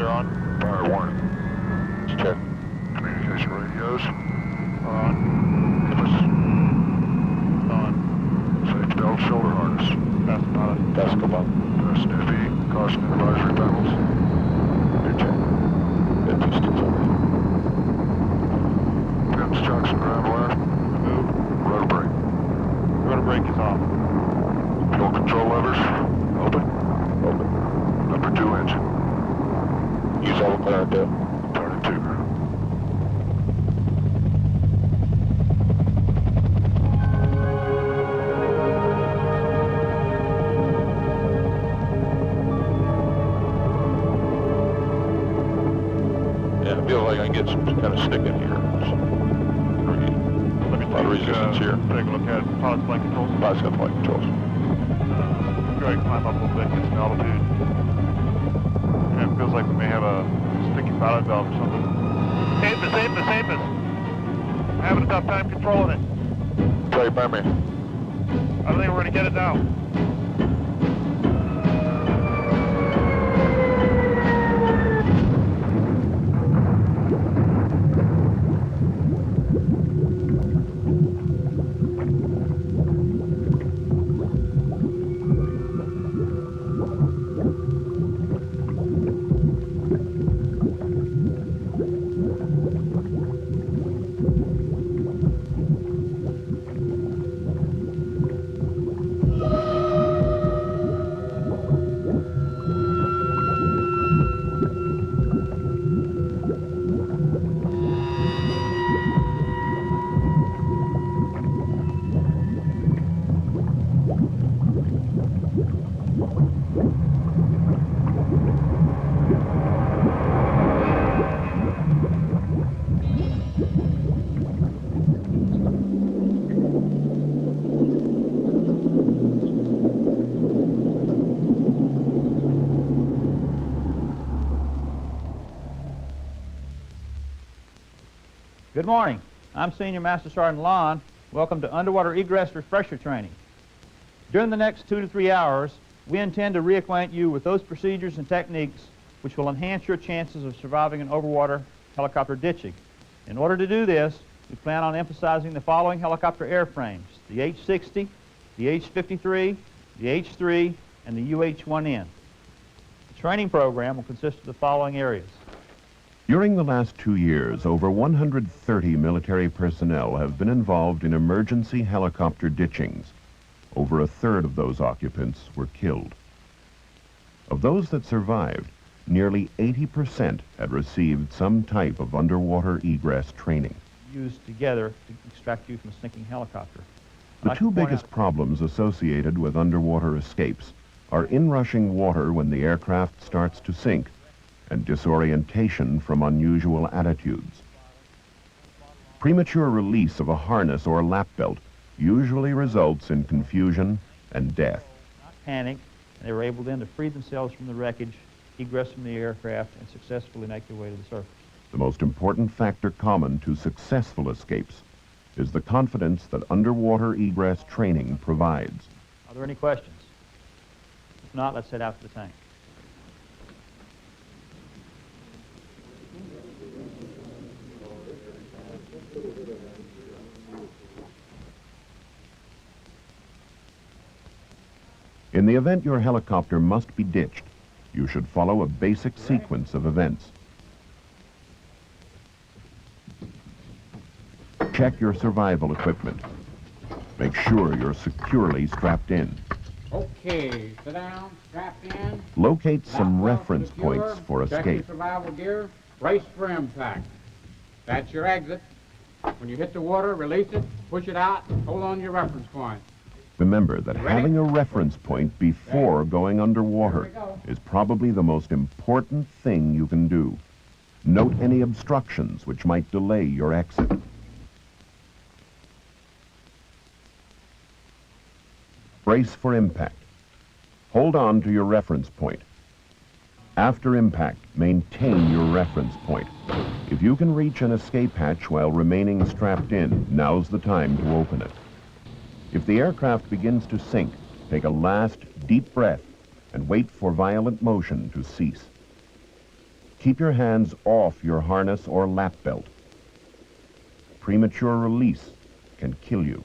They're on. Fire warning. Let's check. Communication radios. On. Compass. On. Safety belt, shoulder harness. Fast about it. That's come up. Sniffy, caution advisory panels. Good check. Good distance over. Guns, chocks, and ground wire. Remove. Rotor brake. Rotor brake is off. Fuel control levers. Open. Open. Number 2 engine. Use all the clear to. Turn it 2. Yeah, I feel like I can get some kind of stick in here. Let me A lot of resistance here. Take a look at pilot's flight controls. Lots of flight controls. Go ahead and climb up a little bit, get some altitude. And it feels like we may have a sticky pilot valve or something. Apis. Having a tough time controlling it. Sorry, burn me. I don't think we're going to get it now. Good morning. I'm Senior Master Sergeant Lon. Welcome to Underwater Egress Refresher Training. During the next 2 to 3 hours, we intend to reacquaint you with those procedures and techniques which will enhance your chances of surviving an overwater helicopter ditching. In order to do this, we plan on emphasizing the following helicopter airframes: the H-60, the H-53, the H-3, and the UH-1N. The training program will consist of the following areas. During the last 2 years, over 130 military personnel have been involved in emergency helicopter ditchings. Over a third of those occupants were killed. Of those that survived, nearly 80% had received some type of underwater egress training. Used together to extract you from a sinking helicopter. The two biggest problems associated with underwater escapes are inrushing water when the aircraft starts to sink and disorientation from unusual attitudes. Premature release of a harness or lap belt usually results in confusion and death. Not panic, and they were able then to free themselves from the wreckage, egress from the aircraft, and successfully make their way to the surface. The most important factor common to successful escapes is the confidence that underwater egress training provides. Are there any questions? If not, let's head out to the tank. In the event your helicopter must be ditched, you should follow a basic sequence of events. Check your survival equipment. Make sure you're securely strapped in. Okay, sit down, strap in. Locate some Lap belt reference secure, points for check escape. your survival gear, brace for impact. That's your exit. When you hit the water, release it, push it out, hold on to your reference point. Remember that Ready? having a reference point before going underwater Here we go. is probably the most important thing you can do. Note any obstructions which might delay your exit. Brace for impact. Hold on to your reference point. After impact, maintain your reference point. If you can reach an escape hatch while remaining strapped in, now's the time to open it. If the aircraft begins to sink, take a last deep breath and wait for violent motion to cease. Keep your hands off your harness or lap belt. Premature release can kill you.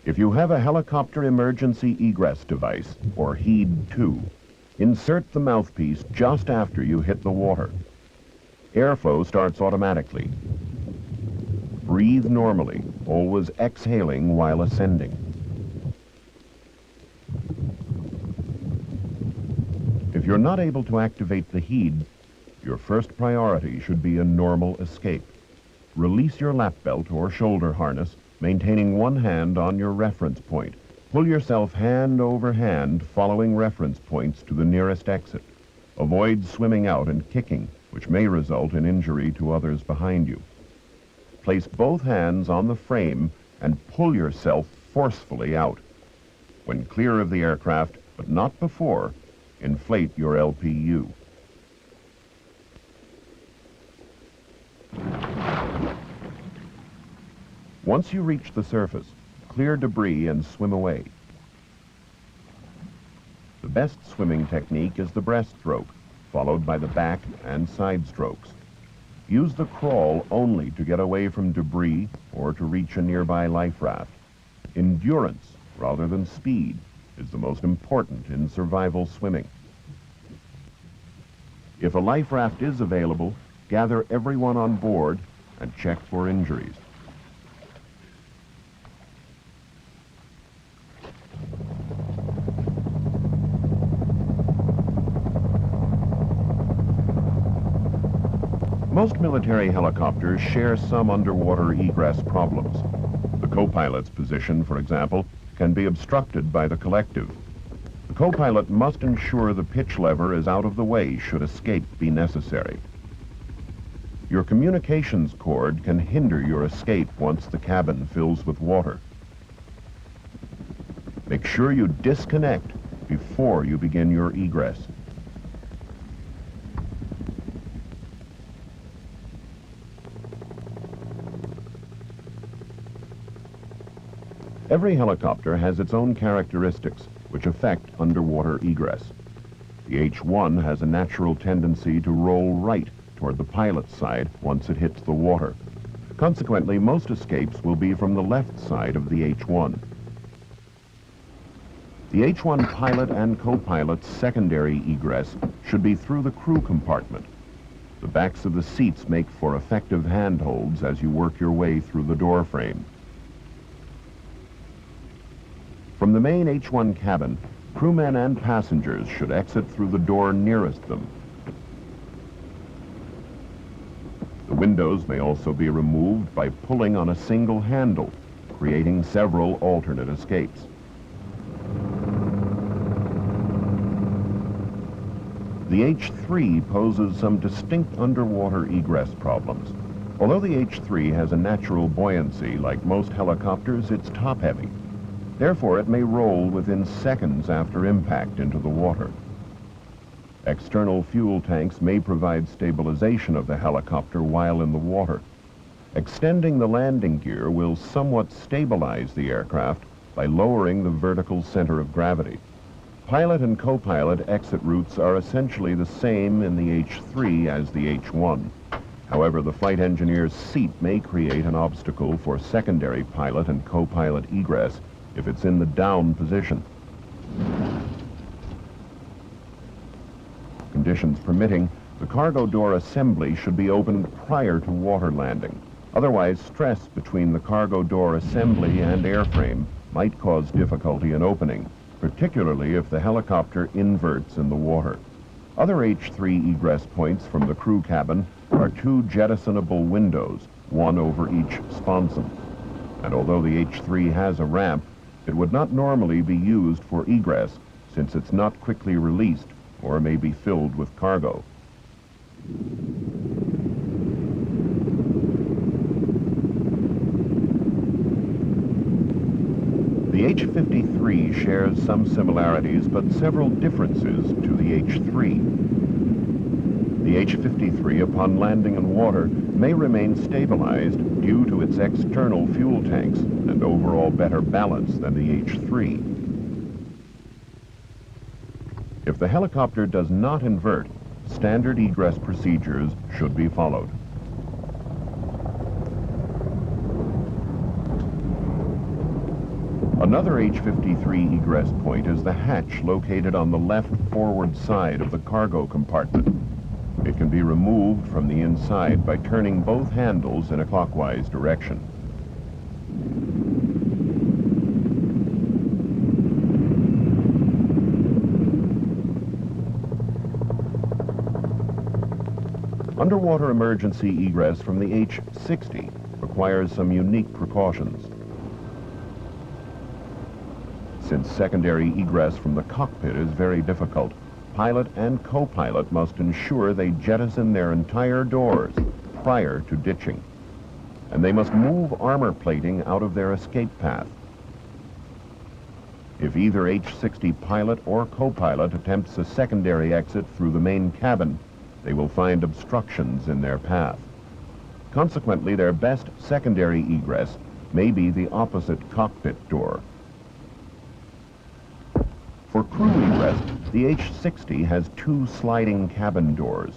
If you have a helicopter emergency egress device, or HEED 2, insert the mouthpiece just after you hit the water. Airflow starts automatically. Breathe normally, always exhaling while ascending. If you're not able to activate the HEED, your first priority should be a normal escape. Release your lap belt or shoulder harness, maintaining one hand on your reference point. Pull yourself hand over hand, following reference points to the nearest exit. Avoid swimming out and kicking, which may result in injury to others behind you. Place both hands on the frame and pull yourself forcefully out. When clear of the aircraft, but not before, inflate your LPU. Once you reach the surface, clear debris and swim away. The best swimming technique is the breaststroke, followed by the back and side strokes. Use the crawl only to get away from debris or to reach a nearby life raft. Endurance, rather than speed, is the most important in survival swimming. If a life raft is available, gather everyone on board and check for injuries. Most military helicopters share some underwater egress problems. The co-pilot's position, for example, can be obstructed by the collective. The co-pilot must ensure the pitch lever is out of the way should escape be necessary. Your communications cord can hinder your escape once the cabin fills with water. Make sure you disconnect before you begin your egress. Every helicopter has its own characteristics which affect underwater egress. The H-1 has a natural tendency to roll right toward the pilot's side once it hits the water. Consequently, most escapes will be from the left side of the H-1. The H-1 pilot and co-pilot's secondary egress should be through the crew compartment. The backs of the seats make for effective handholds as you work your way through the door frame. From the main H-1 cabin, crewmen and passengers should exit through the door nearest them. The windows may also be removed by pulling on a single handle, creating several alternate escapes. The H-3 poses some distinct underwater egress problems. Although the H-3 has a natural buoyancy like most helicopters, it's top-heavy. Therefore, it may roll within seconds after impact into the water. External fuel tanks may provide stabilization of the helicopter while in the water. Extending the landing gear will somewhat stabilize the aircraft by lowering the vertical center of gravity. Pilot and co-pilot exit routes are essentially the same in the H-3 as the H-1. However, the flight engineer's seat may create an obstacle for secondary pilot and co-pilot egress if it's in the down position. Conditions permitting, the cargo door assembly should be opened prior to water landing. Otherwise, stress between the cargo door assembly and airframe might cause difficulty in opening, particularly if the helicopter inverts in the water. Other H-3 egress points from the crew cabin are two jettisonable windows, one over each sponson. And although the H-3 has a ramp, it would not normally be used for egress since it's not quickly released or may be filled with cargo. The H-53 shares some similarities but several differences to the H-3. The H-53, upon landing in water, may remain stabilized due to its external fuel tanks and overall better balance than the H-3. If the helicopter does not invert, standard egress procedures should be followed. Another H-53 egress point is the hatch located on the left forward side of the cargo compartment. It can be removed from the inside by turning both handles in a clockwise direction. Underwater emergency egress from the H-60 requires some unique precautions. Since secondary egress from the cockpit is very difficult, pilot and co-pilot must ensure they jettison their entire doors prior to ditching. And they must move armor plating out of their escape path. If either H-60 pilot or co-pilot attempts a secondary exit through the main cabin, they will find obstructions in their path. Consequently, their best secondary egress may be the opposite cockpit door. For crew egress, the H-60 has two sliding cabin doors.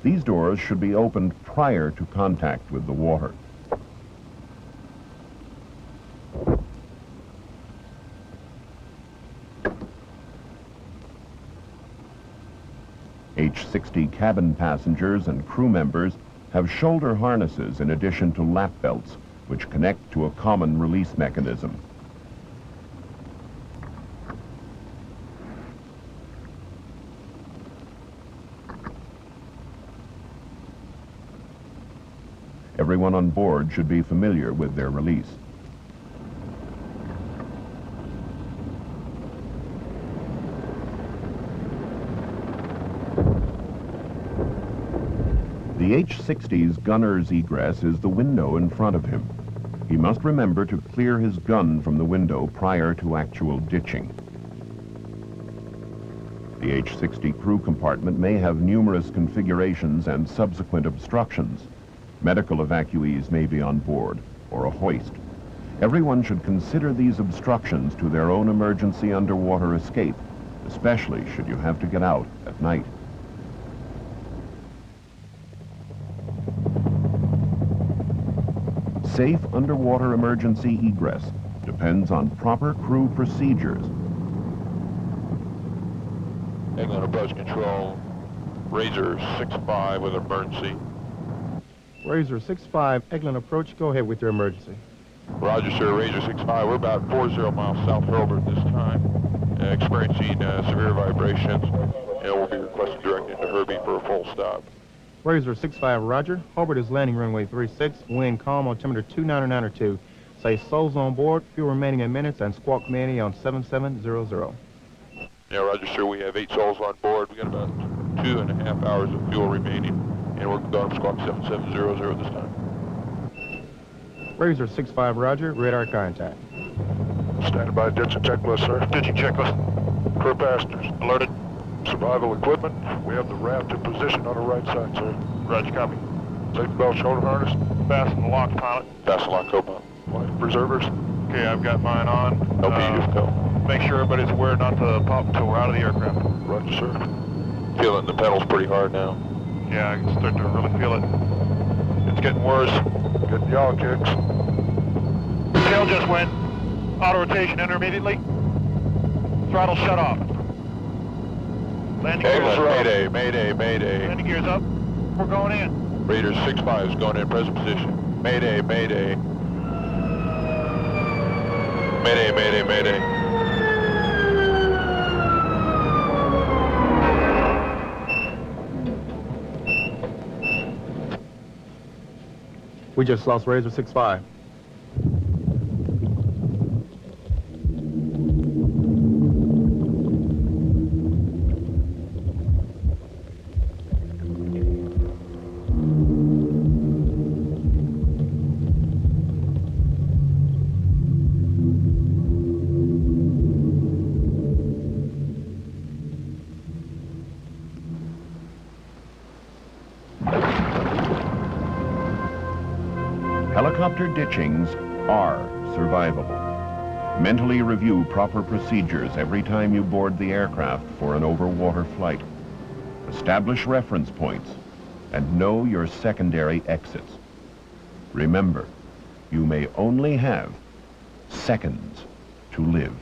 These doors should be opened prior to contact with the water. H-60 cabin passengers and crew members have shoulder harnesses in addition to lap belts, which connect to a common release mechanism. Everyone on board should be familiar with their release. The H-60's gunner's egress is the window in front of him. He must remember to clear his gun from the window prior to actual ditching. The H-60 crew compartment may have numerous configurations and subsequent obstructions. Medical evacuees may be on board, or a hoist. Everyone should consider these obstructions to their own emergency underwater escape, especially should you have to get out at night. Safe underwater emergency egress depends on proper crew procedures. England approach control, Razor 6-5 with emergency. Razor 6-5, Eglin approach, go ahead with your emergency. Roger, sir, Razor 6-5. We're about 40 miles south of Hurlburt this time, experiencing severe vibrations, and we'll be requesting directing to Herbie for a full stop. Razor 6-5, roger. Hobart is landing runway 36, wind calm, altimeter 29902. Say souls on board, fuel remaining in minutes, and squawk Manny on 7700. Yeah, roger, sir, we have 8 souls on board. We got about 2.5 hours of fuel remaining, and we're going squawk 7700 this time. Razor 6-5, roger. Radar contact. Standing by ditching checklist, sir. Ditching checklist. Crew passengers. Alerted. Survival equipment. We have the raft in position on the right side, sir. Roger, copy. Safety belt, shoulder harness. Fasten the lock, pilot. Fasten lock, co-pilot. Life preservers. Okay, I've got mine on. LP, go. Make sure everybody's aware not to pop until we're out of the aircraft. Roger, sir. Feeling the pedals pretty hard now. Yeah, I can start to really feel it. It's getting worse. Getting yaw kicks. Tail just went. Auto rotation, enter immediately. Throttle shut off. Landing gears England, up. mayday, mayday, mayday. Landing gears up. We're going in. Raiders 6-5 is going in present position. Mayday, mayday. Mayday, mayday, mayday. We just lost Razor 6-5. Helicopter ditchings are survivable. Mentally review proper procedures every time you board the aircraft for an overwater flight. Establish reference points and know your secondary exits. Remember, you may only have seconds to live.